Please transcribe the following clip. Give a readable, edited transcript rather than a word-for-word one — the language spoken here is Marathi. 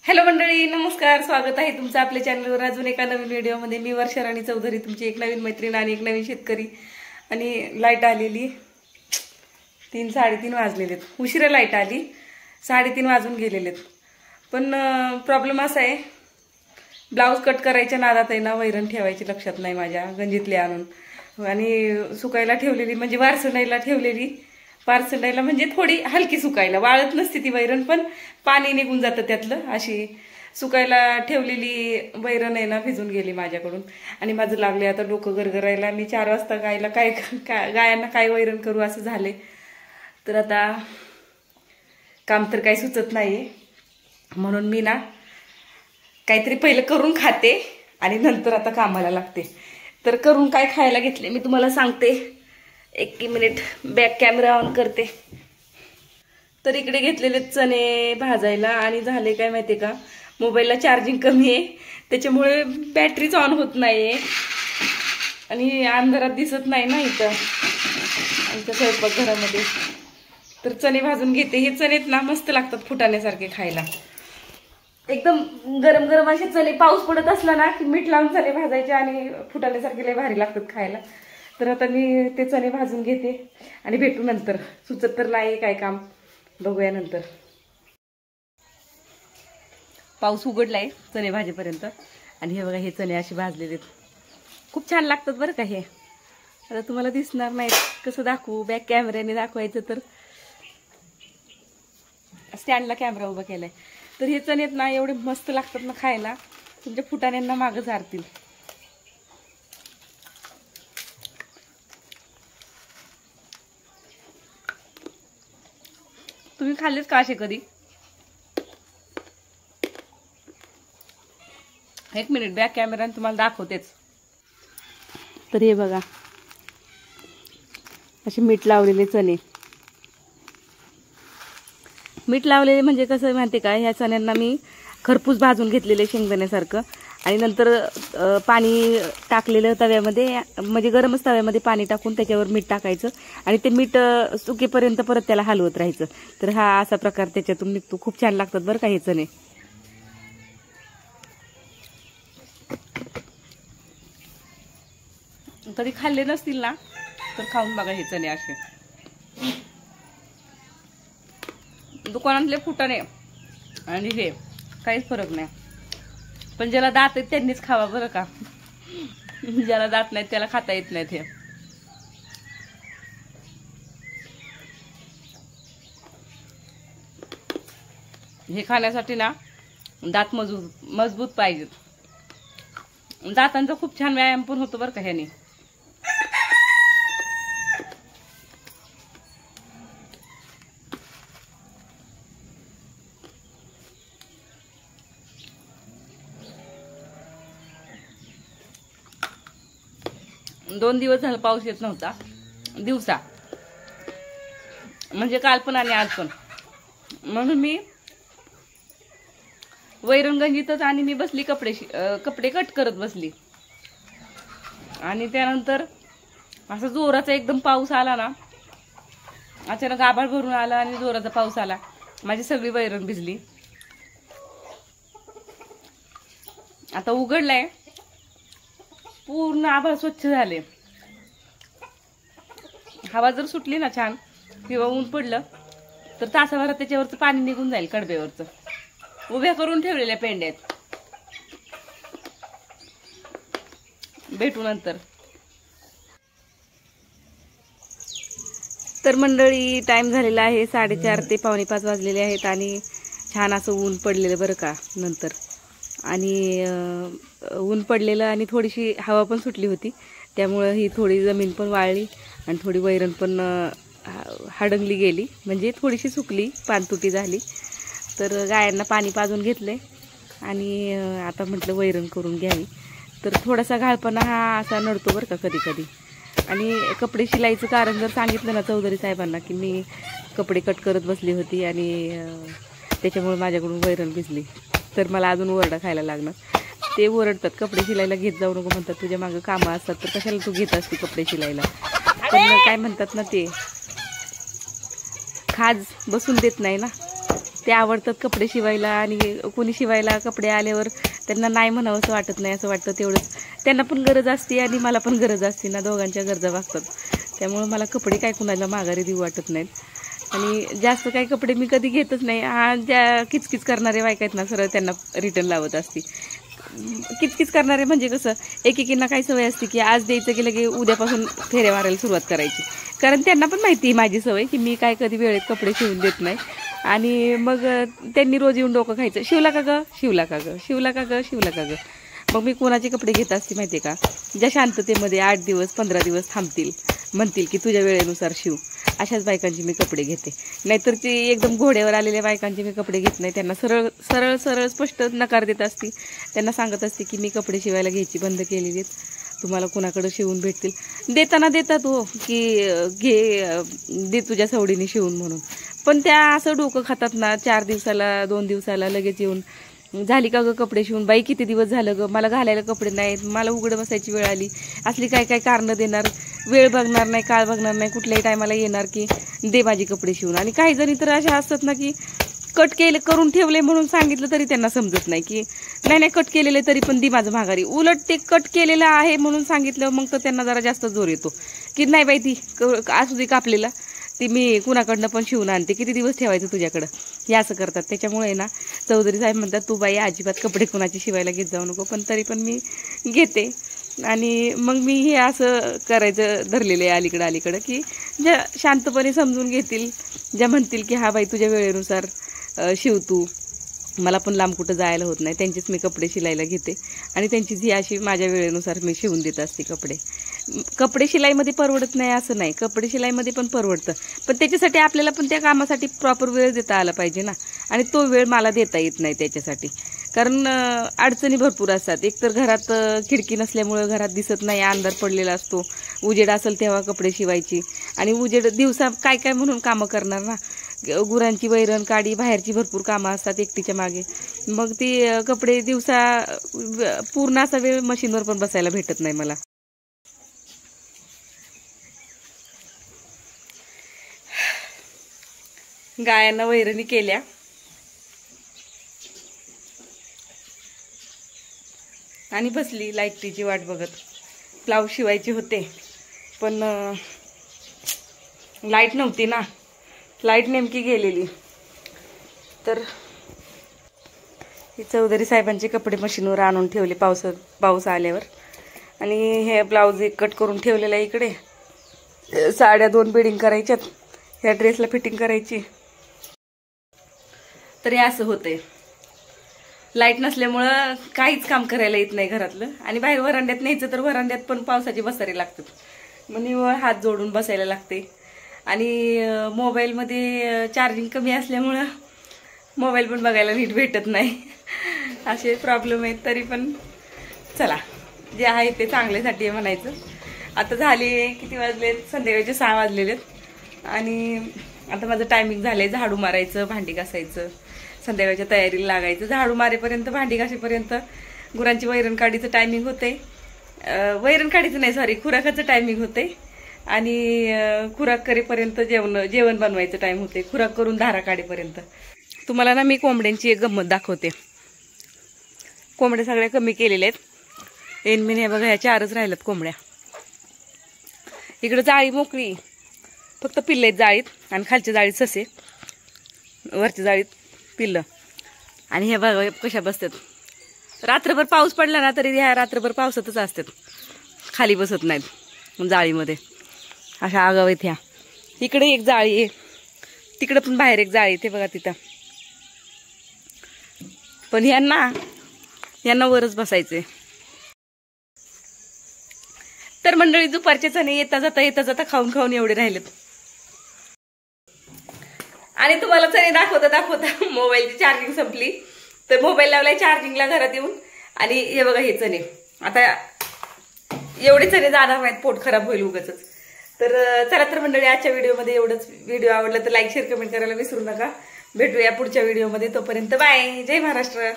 हॅलो मंडळी, नमस्कार. स्वागत आहे तुमचं आपल्या चॅनलवर अजून एका नवीन व्हिडिओमध्ये. मी वर्षा राणी चौधरी, तुमची एक नवीन मैत्रीण आणि एक नवीन शेतकरी. आणि लाईट आलेली 3-3:30 वाजलेलेत. उशिरा लाईट आली, 3:30 वाजून गेलेलेत. पण प्रॉब्लेम असा आहे, ब्लाऊज कट करायच्या नादात आहे ना, वैरण ठेवायची लक्षात नाही माझ्या, गंजीतले आणून आणि सुकायला ठेवलेली, म्हणजे वारसंडायला ठेवलेली. पारसंडायला म्हणजे थोडी हलकी सुकायला, वाळत नसते ती वैरण, पण पाणी निघून जातं त्यातलं. अशी सुकायला ठेवलेली वैरण आहे ना, भिजून गेली माझ्याकडून. आणि माझं लागले आता डोकं गरगरायला. मी 4 वाजता गायला गायांना काय वैरण करू असं झाले. तर आता काम तर काही सुचत नाही, म्हणून मी ना काहीतरी पहिलं करून खाते आणि नंतर आता कामाला लागते. तर करून काय खायला घेतले मी तुम्हाला सांगते. एक मिनिट, बॅक कॅमेरा ऑन करते. तर इकडे घेतलेले चणे भाजायला, आणि झाले काय माहितीये का, मोबाईलला चार्जिंग कमी आहे त्याच्यामुळे बॅटरीच ऑन होत नाहीये आणि अंधारात दिसत नाही ना इथं आमच्या स्वयंपाकघरामध्ये. तर चणे भाजून घेते. हे चणेत ना मस्त लागतात फुटाण्यासारखे खायला, एकदम गरम गरम असे चणे. पाऊस पडत असला ना की मीठ लावून चणे भाजायचे आणि फुटाण्यासारखे लय भारी लागतात खायला. तर आता मी ते चणे भाजून घेते आणि भेटू नंतर. सुचत तर नाही काय काम, बघूया नंतर. पाऊस उघडलाय चणे भाजेपर्यंत. आणि हे बघा, हे चणे असे भाजलेले खूप छान लागतात बरं का. हे आता तुम्हाला दिसणार नाही, कसं दाखवू, बॅक कॅमेऱ्याने दाखवायचं तर स्टँडला कॅमेरा उभा केलाय. तर हे चणे ना एवढे मस्त लागतात ना खायला, तुमच्या फुटाण्यांना मागं जारतील. तुम्ही खाल्लेत का असे कधी? एक मिनिट, बॅक कॅमेराने तुम्हाला दाखवतेच. तर हे बघा, असे मीठ लावलेले चणे. मीठ लावलेले म्हणजे कसं माहिती का, ह्या चण्यांना मी खरपूस भाजून घेतलेले शेंगदाण्यासारखं, आणि नंतर पाणी टाकलेलं तव्यामध्ये, म्हणजे गरमच तव्यामध्ये पाणी टाकून त्याच्यावर मीठ टाकायचं आणि ते मीठ सुकेपर्यंत परत त्याला हलवत राहायचं. तर हा असा प्रकार त्याच्यातून निघतो. खूप छान लागतात बरं का हे चणे. कधी खाल्ले नसतील ना तर खाऊन बघा हे चणे. असे दुकानातले फुटाणे आणि हे काहीच फरक नाही. पण ज्याला दात आहेत त्यांनीच खावा बरं का, ज्याला दात नाहीत त्याला खाता येत नाहीत. हे खाण्यासाठी ना दात मजबूत पाहिजेत. दातांचा खूप छान व्यायाम पण होतो बरं का ह्याने. दोन दिवस झालं पाऊस येत नव्हता दिवसा, म्हणजे काल पण आणि आज पण. म्हणून मी वैरणगंजीतच आणि मी बसली कपडे कट करत बसली. आणि त्यानंतर असा जोराचा एकदम पाऊस आला ना, अचानक आभाळ भरून आला आणि जोराचा पाऊस आला. माझी सगळी वैरण भिजली. आता उघडलाय, पूर्ण आभाळ स्वच्छ झाले. हवा जर सुटली ना छान किंवा ऊन पडलं तर तासाभरात त्याच्यावरचं पाणी निघून जाईल. कडब्यावरचं उभ्या करून ठेवलेल्या पेंड्यात. भेटू नंतर. तर मंडळी, टाइम झालेला आहे 4:30 ते 4:45 वाजलेले आहेत आणि छान असं ऊन पडलेलं बरं का नंतर. आणि ऊन पडलेलं आणि थोडीशी हवा पण सुटली होती, त्यामुळं ही थोडी जमीन पण वाळली आणि थोडी वैरण पण हाडंगली गेली, म्हणजे थोडीशी सुकली, पानतुटी झाली. तर गायांना पाणी पाजून घेतले आणि आता म्हटलं वैरण करून घ्यावी. तर थोडासा घाळपणा हा असा नडतो बरं का कधी कधी. आणि कपडे शिलाईचं कारण जर सांगितलं ना चौधरी साहेबांना की मी कपडे कट करत बसली होती आणि त्याच्यामुळे माझ्याकडून वैरण भिजली, तर मला अजून ओरडा खायला लागणार. ते ओरडतात, कपडे शिलायला घेत जाऊ नको म्हणतात, तुझ्या मागं कामं असतात तर कशाला तू घेत असते कपडे शिलायला. पण काय म्हणतात ना, ते खाज बसून देत नाही ना, ते आवडतात कपडे शिवायला आणि कोणी शिवायला कपडे आल्यावर त्यांना नाही म्हणावं असं वाटत नाही, असं वाटतं तेवढंच त्यांना पण गरज असते आणि मला पण गरज असते ना, दोघांच्या गरजा भागतात. त्यामुळे मला कपडे काय कुणाला माघारी देऊ वाटत नाहीत आणि जास्त काही कपडे मी कधी घेतच नाही. ज्या किचकिच करणारे बायका आहेत ना, सरळ त्यांना रिटर्न लावत असते. किचकिच करणारे म्हणजे कसं, एकेकींना काय सवय असते की आज द्यायचं की लगे उद्यापासून फेऱ्या मारायला सुरुवात करायची. कारण त्यांना पण माहिती आहे माझी सवय की मी काय कधी वेळेत कपडे शिवून देत नाही. आणि मग त्यांनी रोज येऊन डोकं खायचं, शिवला का गं, शिवला का गं, शिवला का गं, शिवला का गं. मग मी कोणाचे कपडे घेत असते माहिती आहे का, ज्या शांततेमध्ये 8 दिवस 15 दिवस थांबतील, म्हणतील की तुझ्या वेळेनुसार शिव, अशाच बायकांचे मी कपडे घेते. नाहीतर ते एकदम घोड्यावर आलेल्या बायकांचे मी कपडे घेत नाही. त्यांना सरळ सरळ सरळ स्पष्ट नकार देत असते. त्यांना सांगत असते की मी कपडे शिवायला घ्यायची बंद केलेली आहेत, तुम्हाला कुणाकडं शिवून भेटतील. देताना देतात हो की घे, दे तुझ्या सवडीने शिवून म्हणून. पण त्या असं डोकं खातात ना, 4 दिवसाला 2 दिवसाला लगेच येऊन, झाली का गं कपडे शिवून, बाई किती दिवस झालं गं, मला घालायला कपडे नाहीत, मला उघडं बसायची वेळ आली, असली काय काय कारणं देणार. वेळ बघणार नाही, काळ बघणार नाही, कुठल्याही टायमाला येणार की दे माझी कपडे शिवून. आणि काही जणी तर अशा असतात ना की कट केले करून ठेवले म्हणून सांगितलं तरी त्यांना समजत नाही की नाही कट केलेले तरी पण दी माझं माघारी. उलट ते कट केलेलं आहे म्हणून सांगितलं मग तर त्यांना जरा जास्त जोर येतो की नाही बाई ती असू दे कापलेला, ती मी कुणाकडनं पण शिवून आणते, किती दिवस ठेवायचं तुझ्याकडं, हे असं करतात. त्याच्यामुळे ना चौधरी साहेब म्हणतात तू बाई अजिबात कपडे कुणाची शिवायला घेत जाऊ नको. पण तरी पण मी घेते. आणि मग मी हे असं करायचं धरलेलं आहे अलीकडं की ज्या शांतपणे समजून घेतील, ज्या म्हणतील की हा बाई तुझ्या वेळेनुसार शिव तू, मला पण लांब कुठं जायला होत नाही, त्यांचीच मी कपडे शिलायला घेते आणि त्यांचीच ही अशी माझ्या वेळेनुसार मी शिवून देत असते कपडे. कपडे शिलाईमध्ये परवडत नाही असं नाही, कपडे शिलाईमध्ये पण परवडतं. पण त्याच्यासाठी आपल्याला पण त्या कामासाठी प्रॉपर वेळ देता आला पाहिजे ना, आणि तो वेळ मला देता येत नाही त्याच्यासाठी. कारण अडचणी भरपूर असतात. एकतर घरात खिडकी नसल्यामुळं घरात दिसत नाही, अंधार पडलेला असतो, उजेड असेल तेव्हा कपडे शिवायची, आणि उजेड दिवसा काय काय म्हणून कामं करणार ना, गुरांची वैरण काडी, बाहेरची भरपूर कामं असतात एकटीच्या मागे. मग ती कपडे दिवसा पूर्ण असा वेळ मशीनवर पण बसायला भेटत नाही मला. गायांना वैरणी केल्या आणि बसली लाईटीची वाट बघत. ब्लाऊज शिवायचे होते पण लाईट नव्हती ना, लाईट नेमकी गेलेली. तर चौधरी साहेबांचे कपडे मशीनवर आणून ठेवले पाऊस आल्यावर. आणि हे ब्लाऊज एक कट करून ठेवलेला आहे इकडे. साड्या 2 बिडिंग करायच्यात, ह्या ड्रेसला फिटिंग करायची. तरी असं होतंय, लाईट नसल्यामुळं काहीच काम करायला येत नाही घरातलं. आणि बाहेर वरांड्यात न्यायचं तर वरांड्यात पण पावसाचे बसारे लागतात, मग निव्वळ हात जोडून बसायला लागते. आणि मोबाईलमध्ये चार्जिंग कमी असल्यामुळं मोबाईल पण बघायला नीट भेटत नाही. असे प्रॉब्लेम आहेत. तरी पण चला, जे आहे ते चांगल्यासाठी म्हणायचं. आता झाले किती वाजलेत, संध्याकाळचे 6 वाजलेलेत. आणि आता माझं टायमिंग झालंय झाडू मारायचं, भांडी घासायचं, संध्याकाळच्या तयारीला लागायचं. झाडू मारेपर्यंत, भांडी घासेपर्यंत गुरांची वैरण काढीचं टायमिंग होते. वैरण काढीचं नाही, सॉरी, खुराकाचं टायमिंग होते. आणि खुराक करेपर्यंत जेवण बनवायचं टाइम होते. खुराक करून धारा काढेपर्यंत. तुम्हाला ना मी कोंबड्यांची एक गंमत दाखवते. कोंबड्या सगळ्या कमी केलेल्या आहेत. एनमीन हे बघा, ह्या 4च राहिल्यात कोंबड्या. इकडं जाळी मोकळी, फक्त पिल्ले आहेत जाळीत, आणि खालच्या जाळीत ससे, वरच्या जाळीत पिल्लं. आणि हे बघा कशा बसतात. रात्रभर पाऊस पडला ना तरी ह्या रात्रभर पावसातच असतात, खाली बसत नाहीत जाळीमध्ये. अशा आगाव आहेत ह्या. इकडे एक जाळी आहे, तिकडं पण बाहेर एक जाळी, ते बघा तिथं. पण यांना वरच बसायचंय. तर मंडळी, दुपारचे चणे येता जाता खाऊन खाऊन एवढे राहिलेत. आणि तुम्हाला चणे दाखवता मोबाईलची चार्जिंग संपली. तर मोबाईल लावलाय चार्जिंगला घरात येऊन. आणि हे बघा हे चणे, आता एवढे चणे जाणार नाहीत, पोट खराब होईल उगाच. तर चला तर मंडळी, आजच्या व्हिडिओमध्ये एवढंच. व्हिडिओ आवडला तर लाईक शेअर कमेंट करायला विसरू नका. भेटूया पुढच्या व्हिडिओमध्ये. तोपर्यंत बाय. जय महाराष्ट्र.